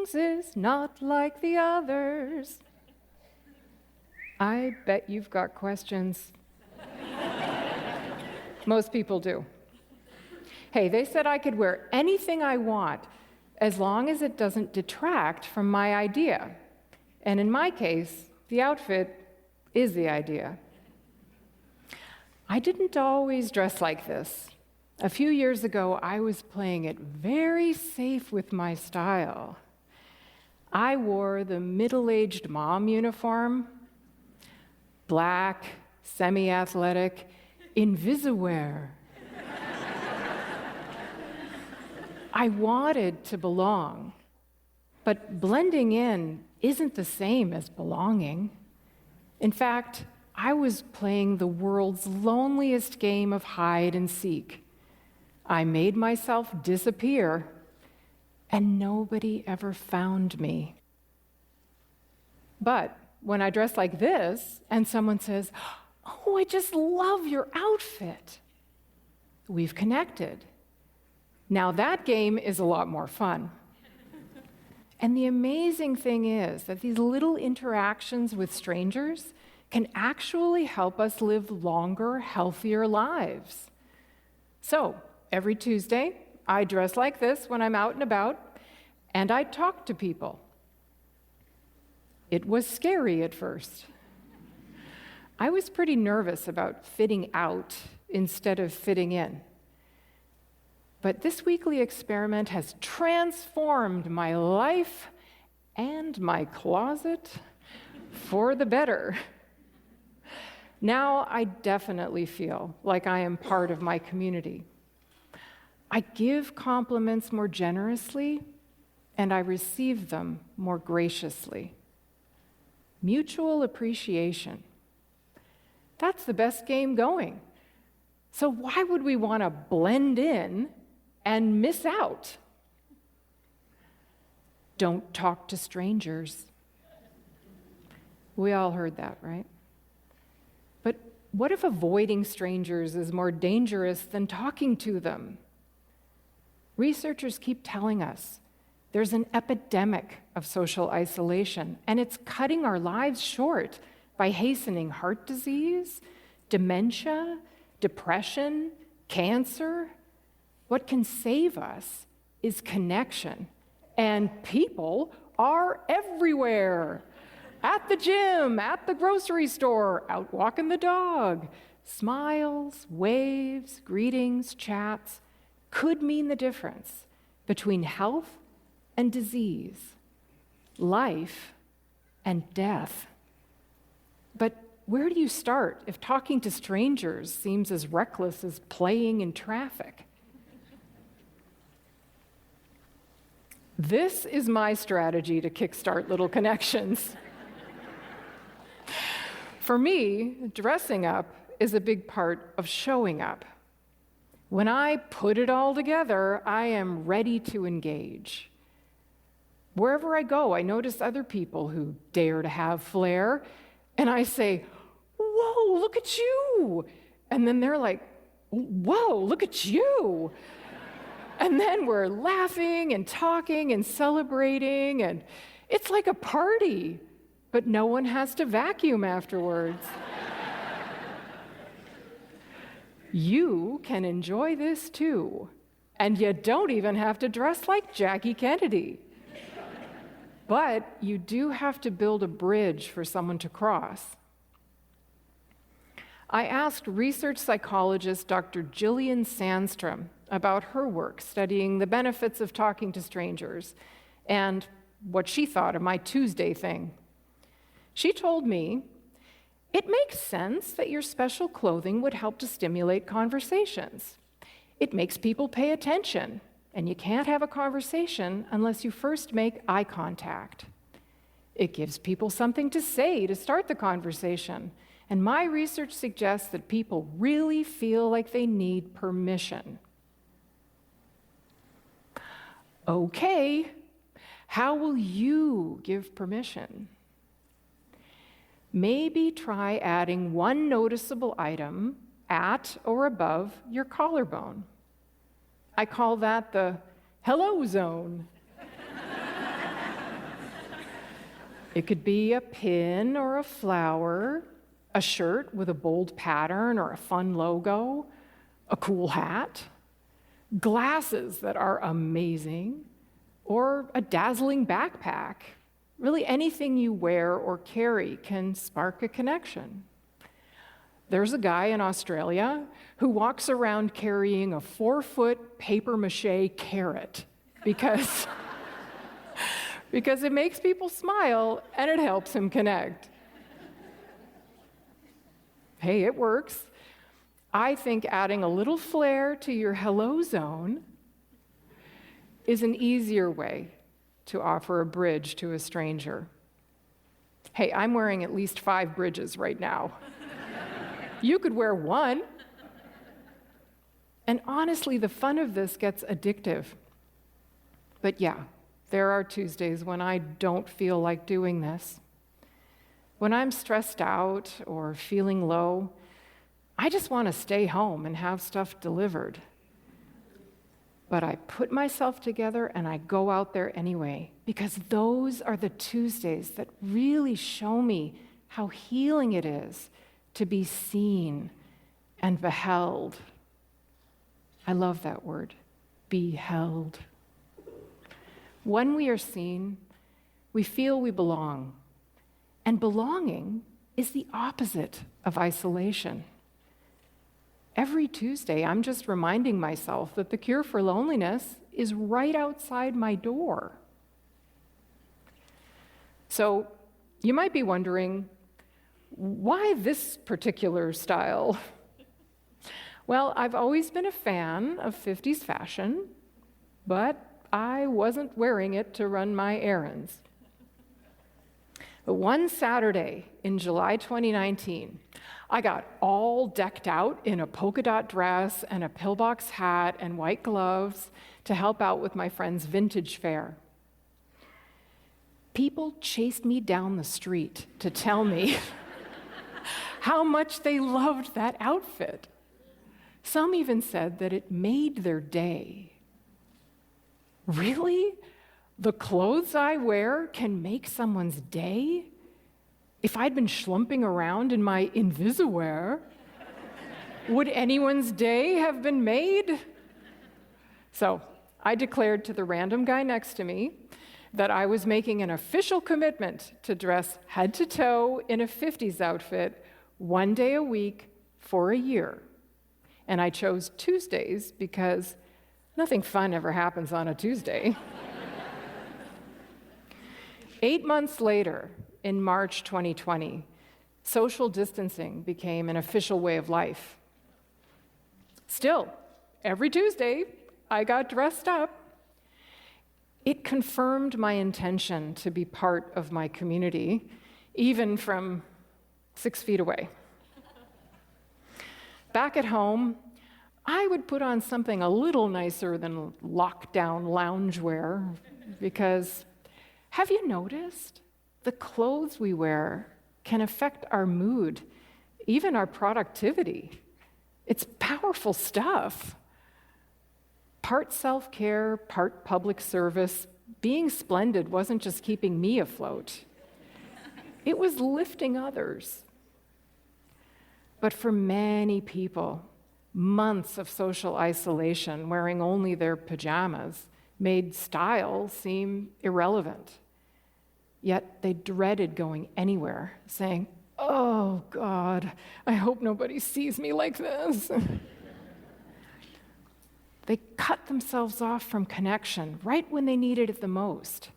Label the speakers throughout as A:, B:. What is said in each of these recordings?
A: Wings is not like the others. I bet you've got questions. Most people do. Hey, they said I could wear anything I want as long as it doesn't detract from my idea. And in my case, the outfit is the idea. I didn't always dress like this. A few years ago, I was playing it very safe with my style. I wore the middle-aged mom uniform, black, semi-athletic, invisiwear. I wanted to belong, but blending in isn't the same as belonging. In fact, I was playing the world's loneliest game of hide and seek. I made myself disappear, and nobody ever found me. But when I dress like this, and someone says, "Oh, I just love your outfit," we've connected. Now that game is a lot more fun. And the amazing thing is that these little interactions with strangers can actually help us live longer, healthier lives. So, every Tuesday, I dress like this when I'm out and about, and I talk to people. It was scary at first. I was pretty nervous about fitting out instead of fitting in. But this weekly experiment has transformed my life and my closet for the better. Now I definitely feel like I am part of my community. I give compliments more generously, and I receive them more graciously. Mutual appreciation. That's the best game going. So why would we want to blend in and miss out? Don't talk to strangers. We all heard that, right? But what if avoiding strangers is more dangerous than talking to them? Researchers keep telling us there's an epidemic of social isolation, and it's cutting our lives short by hastening heart disease, dementia, depression, cancer. What can save us is connection, and people are everywhere. At the gym, at the grocery store, out walking the dog. Smiles, waves, greetings, chats could mean the difference between health and disease, life and death. But where do you start if talking to strangers seems as reckless as playing in traffic? This is my strategy to kickstart little connections. For me, dressing up is a big part of showing up. When I put it all together, I am ready to engage. Wherever I go, I notice other people who dare to have flair, and I say, "Whoa, look at you!" And then they're like, "Whoa, look at you!" And then we're laughing and talking and celebrating, and it's like a party, but no one has to vacuum afterwards. You can enjoy this too, and you don't even have to dress like Jackie Kennedy. But you do have to build a bridge for someone to cross. I asked research psychologist Dr. Gillian Sandstrom about her work studying the benefits of talking to strangers and what she thought of my Tuesday thing. She told me, "It makes sense that your special clothing would help to stimulate conversations. It makes people pay attention, and you can't have a conversation unless you first make eye contact. It gives people something to say to start the conversation, and my research suggests that people really feel like they need permission." Okay, how will you give permission? Maybe try adding one noticeable item at or above your collarbone. I call that the hello zone. It could be a pin or a flower, a shirt with a bold pattern or a fun logo, a cool hat, glasses that are amazing, or a dazzling backpack. Really, anything you wear or carry can spark a connection. There's a guy in Australia who walks around carrying a 4-foot papier-mâché carrot because it makes people smile and it helps him connect. Hey, it works. I think adding a little flair to your hello zone is an easier way to offer a bridge to a stranger. Hey, I'm wearing at least 5 bridges right now. You could wear one. And honestly, the fun of this gets addictive. But yeah, there are Tuesdays when I don't feel like doing this. When I'm stressed out or feeling low, I just want to stay home and have stuff delivered. But I put myself together and I go out there anyway, because those are the Tuesdays that really show me how healing it is to be seen and beheld. I love that word, beheld. When we are seen, we feel we belong. And belonging is the opposite of isolation. Every Tuesday, I'm just reminding myself that the cure for loneliness is right outside my door. So you might be wondering, why this particular style? Well, I've always been a fan of 50s fashion, but I wasn't wearing it to run my errands. But one Saturday in July 2019, I got all decked out in a polka dot dress and a pillbox hat and white gloves to help out with my friend's vintage fair. People chased me down the street to tell me how much they loved that outfit. Some even said that it made their day. Really? The clothes I wear can make someone's day? If I'd been schlumping around in my invisiwear, would anyone's day have been made? So I declared to the random guy next to me that I was making an official commitment to dress head to toe in a 50s outfit 1 day a week for a year. And I chose Tuesdays because nothing fun ever happens on a Tuesday. 8 months later, in March 2020, social distancing became an official way of life. Still, every Tuesday, I got dressed up. It confirmed my intention to be part of my community, even from 6 feet away. Back at home, I would put on something a little nicer than lockdown loungewear, because have you noticed? The clothes we wear can affect our mood, even our productivity. It's powerful stuff. Part self-care, part public service. Being splendid wasn't just keeping me afloat. It was lifting others. But for many people, months of social isolation, wearing only their pajamas, made style seem irrelevant. Yet they dreaded going anywhere, saying, "Oh, God, I hope nobody sees me like this." They cut themselves off from connection right when they needed it the most.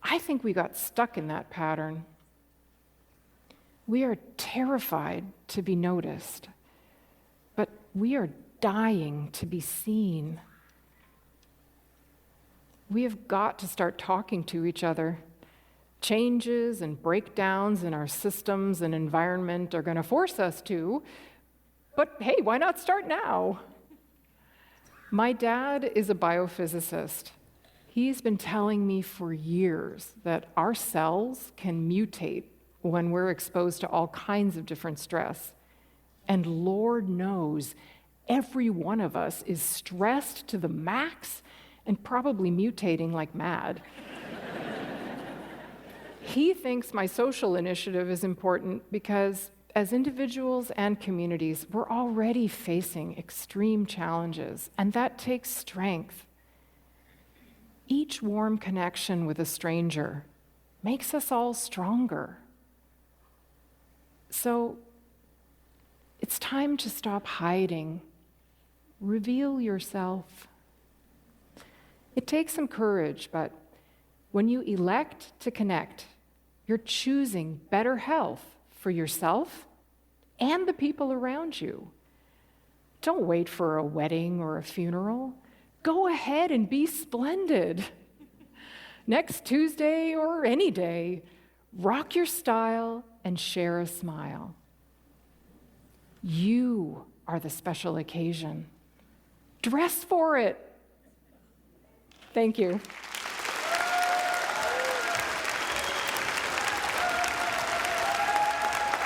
A: I think we got stuck in that pattern. We are terrified to be noticed, but we are dying to be seen. We have got to start talking to each other. Changes and breakdowns in our systems and environment are going to force us to, but hey, why not start now? My dad is a biophysicist. He's been telling me for years that our cells can mutate when we're exposed to all kinds of different stress. And Lord knows, every one of us is stressed to the max and probably mutating like mad. He thinks my social initiative is important because as individuals and communities, we're already facing extreme challenges, and that takes strength. Each warm connection with a stranger makes us all stronger. So it's time to stop hiding. Reveal yourself. It takes some courage, but when you elect to connect, you're choosing better health for yourself and the people around you. Don't wait for a wedding or a funeral. Go ahead and be splendid. Next Tuesday or any day, rock your style and share a smile. You are the special occasion. Dress for it. Thank you.